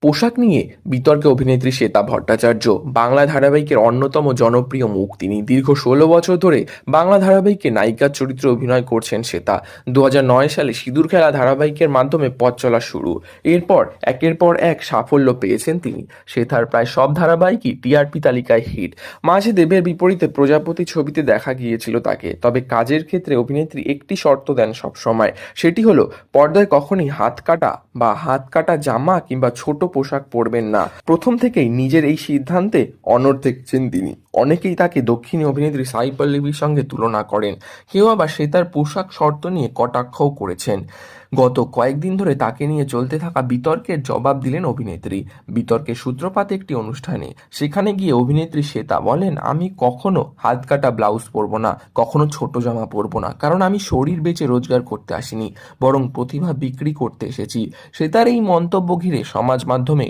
পোশাক নিয়ে বিতর্কে অভিনেত্রী শ্বেতা ভট্টাচার্য বাংলা ধারাবাহিকের অন্যতম জনপ্রিয় মুখ। তিনি দীর্ঘ ১৬ বছর ধরে বাংলা ধারাবাহিকে নায়িকার চরিত্রে অভিনয় করছেন শ্বেতা। ২০০৯ সালে সিঁদুর খেলা ধারাবাহিকের মাধ্যমে পথ চলা শুরু। এরপর একের পর এক সাফল্য পেয়েছেন তিনি। শ্বেতার প্রায় সব ধারাবাহিকই টিআরপি তালিকায় হিট। মাঝে দেবের বিপরীতে প্রজাপতি ছবিতে দেখা গিয়েছিল তাকে। তবে কাজের ক্ষেত্রে অভিনেত্রী একটি শর্ত দেন সবসময়, সেটি হলো পর্দায় কখনই হাত কাটা বা হাত কাটা জামা কিংবা ছোট পোশাক পরবেন না। প্রথম থেকেই নিজের এই সিদ্ধান্তে অনড় থেকেছেন তিনি। অনেকেই তাকে দক্ষিণী অভিনেত্রী সাই পল্লবীর সঙ্গে তুলনা করেন, কেউ আবার শ্বেতার পোশাক শর্ত নিয়ে কটাক্ষও করেছেন। গত কয়েকদিন ধরে তাকে নিয়ে চলতে থাকা বিতর্কের জবাব দিলেন অভিনেত্রী। বিতর্কের সূত্রপাত একটি অনুষ্ঠানে, সেখানে গিয়ে অভিনেত্রী শ্বেতা বলেন, আমি কখনো হাত কাটা ব্লাউজ পরবো না, কখনো ছোট জামা পরবো না, কারণ আমি শরীর বেচে রোজগার করতে আসিনি, বরং প্রতিভা বিক্রি করতে এসেছি। শ্বেতার এই মন্তব্য ঘিরে সমাজ মাধ্যমে